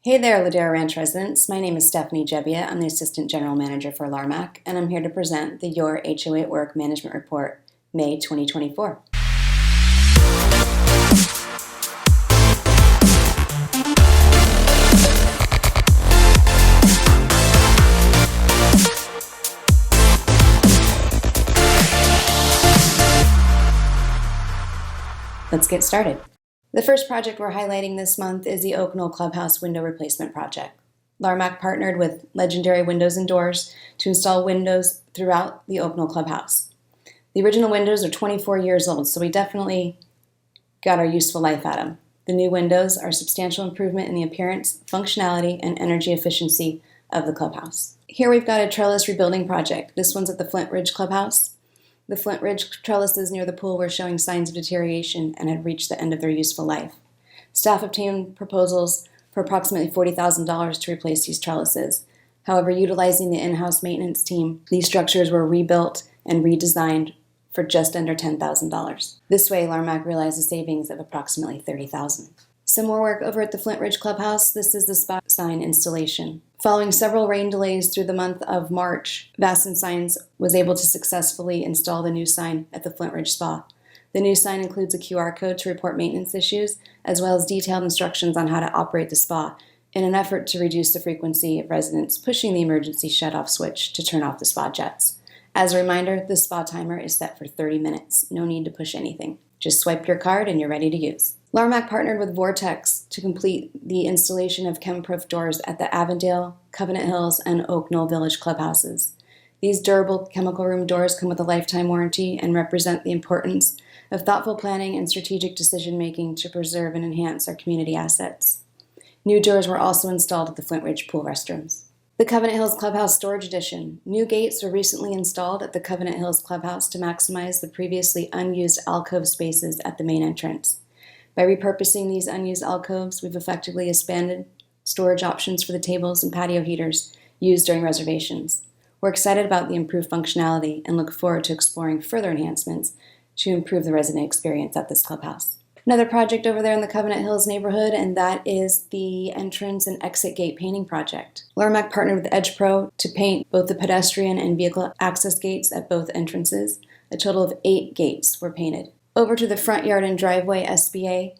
Hey there, Ladera Ranch residents. My name is Stephanie Jebbia. I'm the Assistant General Manager for LARMAC, and I'm here to present the Your HOA at Work Management Report, May 2024. Let's get started. The first project we're highlighting this month is the Oak Knoll Clubhouse Window Replacement Project. LARMAC partnered with Legendary Windows and Doors to install windows throughout the Oak Knoll Clubhouse. The original windows are 24 years old, so we definitely got our useful life out of them. The new windows are a substantial improvement in the appearance, functionality, and energy efficiency of the clubhouse. Here we've got a trellis rebuilding project. This one's at the Flint Ridge Clubhouse. The Flint Ridge trellises near the pool were showing signs of deterioration and had reached the end of their useful life. Staff obtained proposals for approximately $40,000 to replace these trellises. However, utilizing the in-house maintenance team, these structures were rebuilt and redesigned for just under $10,000. This way, LARMAC realized a savings of approximately $30,000. Some more work over at the Flint Ridge Clubhouse. This is the spot sign installation. Following several rain delays through the month of March, Vasson Signs was able to successfully install the new sign at the Flint Ridge Spa. The new sign includes a QR code to report maintenance issues, as well as detailed instructions on how to operate the spa in an effort to reduce the frequency of residents pushing the emergency shut-off switch to turn off the spa jets. As a reminder, the spa timer is set for 30 minutes. No need to push anything. Just swipe your card and you're ready to use. LARMAC partnered with Vortex to complete the installation of chemproof doors at the Avondale, Covenant Hills, and Oak Knoll Village clubhouses. These durable chemical room doors come with a lifetime warranty and represent the importance of thoughtful planning and strategic decision-making to preserve and enhance our community assets. New doors were also installed at the Flint Ridge pool restrooms. The Covenant Hills Clubhouse Storage Edition. New gates were recently installed at the Covenant Hills Clubhouse to maximize the previously unused alcove spaces at the main entrance. By repurposing these unused alcoves, we've effectively expanded storage options for the tables and patio heaters used during reservations. We're excited about the improved functionality and look forward to exploring further enhancements to improve the resident experience at this clubhouse. Another project over there in the Covenant Hills neighborhood, and that is the entrance and exit gate painting project. LARMAC partnered with Edge Pro to paint both the pedestrian and vehicle access gates at both entrances. A total of 8 gates were painted. Over to the front yard and driveway SBA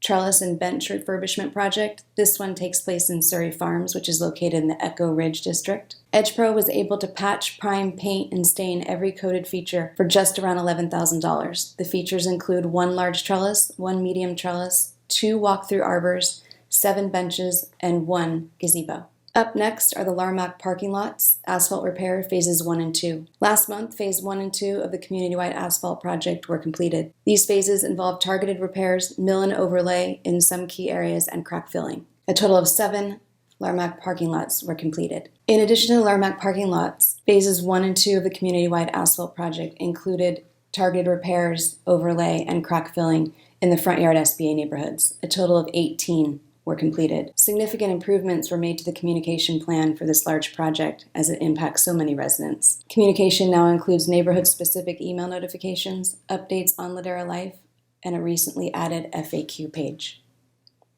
trellis and bench refurbishment project. This one takes place in Surrey Farms, which is located in the Echo Ridge district. Edge Pro was able to patch, prime, paint, and stain every coated feature for just around $11,000. The features include 1 large trellis, 1 medium trellis, 2 walk-through arbors, 7 benches, and 1 gazebo. Up next are the LARMAC parking lots, asphalt repair phases 1 and 2. Last month, phase 1 and 2 of the community-wide asphalt project were completed. These phases involved targeted repairs, mill and overlay in some key areas, and crack filling. A total of 7 LARMAC parking lots were completed. In addition to the LARMAC parking lots, phases 1 and 2 of the community-wide asphalt project included targeted repairs, overlay, and crack filling in the front yard SBA neighborhoods. A total of 18 were completed. Significant improvements were made to the communication plan for this large project as it impacts so many residents. Communication now includes neighborhood-specific email notifications, updates on Ladera Life, and a recently added FAQ page.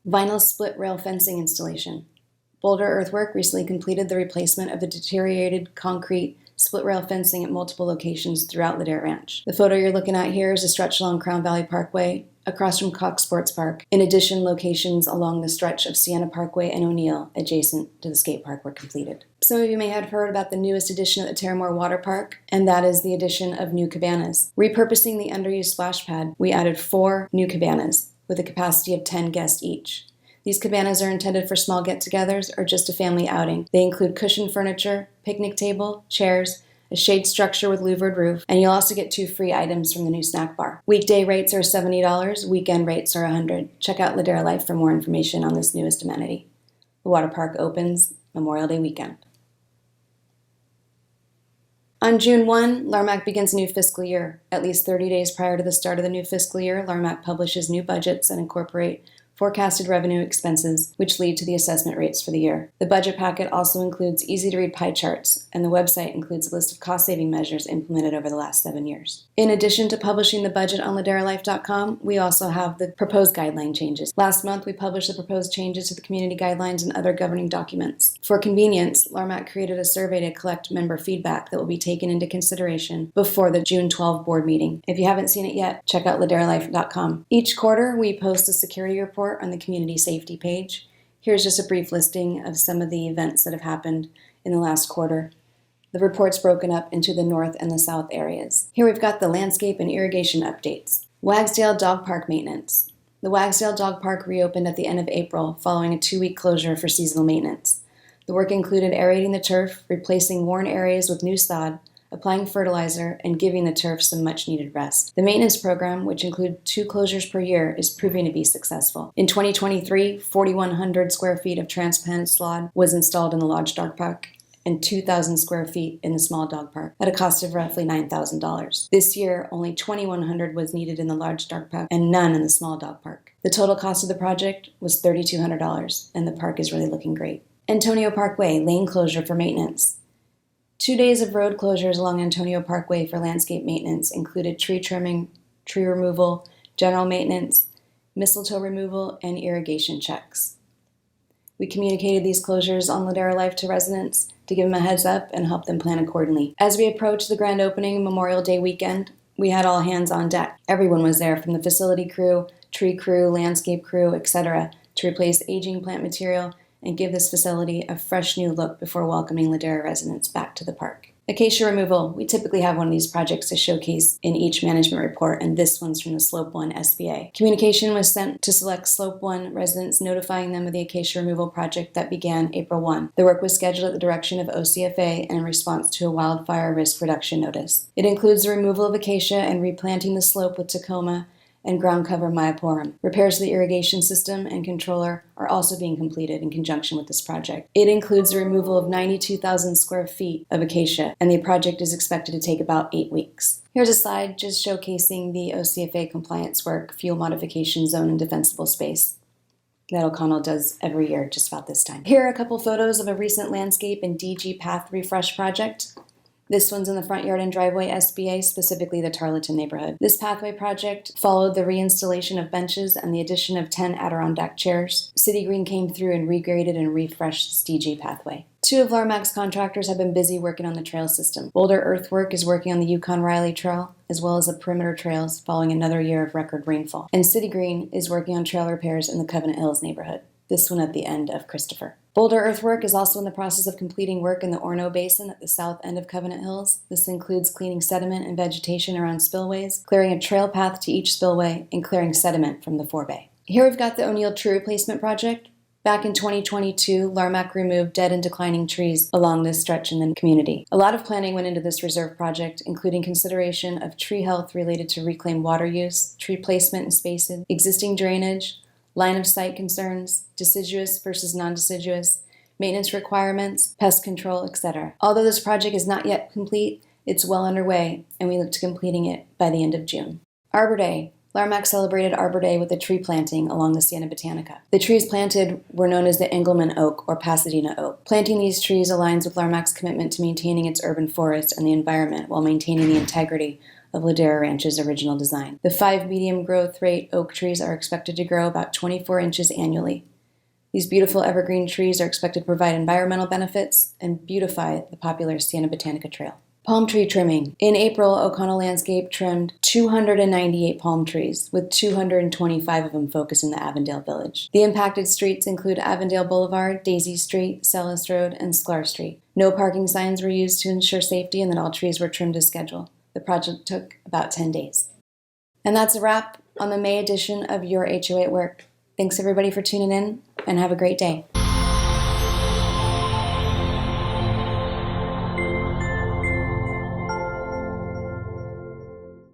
Vinyl split rail fencing installation. Boulder Earthwork recently completed the replacement of the deteriorated concrete split rail fencing at multiple locations throughout Ladera Ranch. The photo you're looking at here is a stretch along Crown Valley Parkway, across from Cox Sports Park. In addition, locations along the stretch of Sienna Parkway and O'Neill, adjacent to the skate park, were completed. Some of you may have heard about the newest addition at the Terramore Water Park, and that is the addition of new cabanas. Repurposing the underused splash pad, we added 4 new cabanas with a capacity of 10 guests each. These cabanas are intended for small get-togethers or just a family outing. They include cushioned furniture, picnic table, chairs, a shade structure with louvered roof, and you'll also get 2 free items from the new snack bar. Weekday rates are $70, weekend rates are $100. Check out Ladera Life for more information on this newest amenity. The water park opens Memorial Day weekend. On June 1, LARMAC begins a new fiscal year. At least 30 days prior to the start of the new fiscal year, LARMAC publishes new budgets that incorporate forecasted revenue expenses, which lead to the assessment rates for the year. The budget packet also includes easy-to-read pie charts, and the website includes a list of cost-saving measures implemented over the last 7 years. In addition to publishing the budget on laderalife.com, we also have the proposed guideline changes. Last month, we published the proposed changes to the community guidelines and other governing documents. For convenience, LARMAC created a survey to collect member feedback that will be taken into consideration before the June 12 board meeting. If you haven't seen it yet, check out laderalife.com. Each quarter, we post a security report on the community safety page. Here's just a brief listing of some of the events that have happened in the last quarter. The report's broken up into the north and the south areas. Here we've got the landscape and irrigation updates. Wagsdale Dog Park maintenance. The Wagsdale Dog Park reopened at the end of April following a 2-week closure for seasonal maintenance. The work included aerating the turf, replacing worn areas with new sod, applying fertilizer, and giving the turf some much-needed rest. The maintenance program, which includes 2 closures per year, is proving to be successful. In 2023, 4,100 square feet of transplanted sod was installed in the large dog park and 2,000 square feet in the small dog park at a cost of roughly $9,000. This year, only 2,100 was needed in the large dog park and none in the small dog park. The total cost of the project was $3,200, and the park is really looking great. Antonio Parkway, lane closure for maintenance. 2 days of road closures along Antonio Parkway for landscape maintenance included tree trimming, tree removal, general maintenance, mistletoe removal, and irrigation checks. We communicated these closures on Ladera Life to residents to give them a heads up and help them plan accordingly. As we approached the grand opening Memorial Day weekend, we had all hands on deck. Everyone was there, from the facility crew, tree crew, landscape crew, etc., to replace aging plant material and give this facility a fresh new look before welcoming Ladera residents back to the park. Acacia removal. We typically have one of these projects to showcase in each management report, and this one's from the Slope 1 SBA. Communication was sent to select Slope 1 residents, notifying them of the acacia removal project that began April 1. The work was scheduled at the direction of OCFA and in response to a wildfire risk reduction notice. It includes the removal of acacia and replanting the slope with Tacoma and ground cover Myoporum. Repairs to the irrigation system and controller are also being completed in conjunction with this project. It includes the removal of 92,000 square feet of acacia, and the project is expected to take about 8 weeks. Here's a slide just showcasing the OCFA compliance work, fuel modification zone, and defensible space that O'Connell does every year just about this time. Here are a couple photos of a recent landscape and DG path refresh project. This one's in the front yard and driveway SBA, specifically the Tarleton neighborhood. This pathway project followed the reinstallation of benches and the addition of 10 Adirondack chairs. City Green came through and regraded and refreshed this DG pathway. 2 of LARMAC's contractors have been busy working on the trail system. Boulder Earthwork is working on the Yukon-Riley Trail, as well as the perimeter trails following another year of record rainfall. And City Green is working on trail repairs in the Covenant Hills neighborhood, this one at the end of Christopher. Boulder Earthwork is also in the process of completing work in the Orono Basin at the south end of Covenant Hills. This includes cleaning sediment and vegetation around spillways, clearing a trail path to each spillway, and clearing sediment from the forebay. Here we've got the O'Neill Tree Replacement Project. Back in 2022, LARMAC removed dead and declining trees along this stretch in the community. A lot of planning went into this reserve project, including consideration of tree health related to reclaimed water use, tree placement and spacing, existing drainage, line of sight concerns, deciduous versus non-deciduous, maintenance requirements, pest control, etc. Although this project is not yet complete, it's well underway, and we look to completing it by the end of June. Arbor Day. LARMAC celebrated Arbor Day with a tree planting along the Siena Botanica. The trees planted were known as the Engelmann Oak or Pasadena Oak. Planting these trees aligns with LARMAC's commitment to maintaining its urban forest and the environment while maintaining the integrity of Ladera Ranch's original design. The 5 medium growth rate oak trees are expected to grow about 24 inches annually. These beautiful evergreen trees are expected to provide environmental benefits and beautify the popular Siena Botanica Trail. Palm tree trimming. In April, O'Connell Landscape trimmed 298 palm trees, with 225 of them focused in the Avondale Village. The impacted streets include Avondale Boulevard, Daisy Street, Sellis Road, and Sklar Street. No parking signs were used to ensure safety, and then all trees were trimmed as scheduled. The project took about 10 days. And that's a wrap on the May edition of Your HOA at Work. Thanks everybody for tuning in, and have a great day.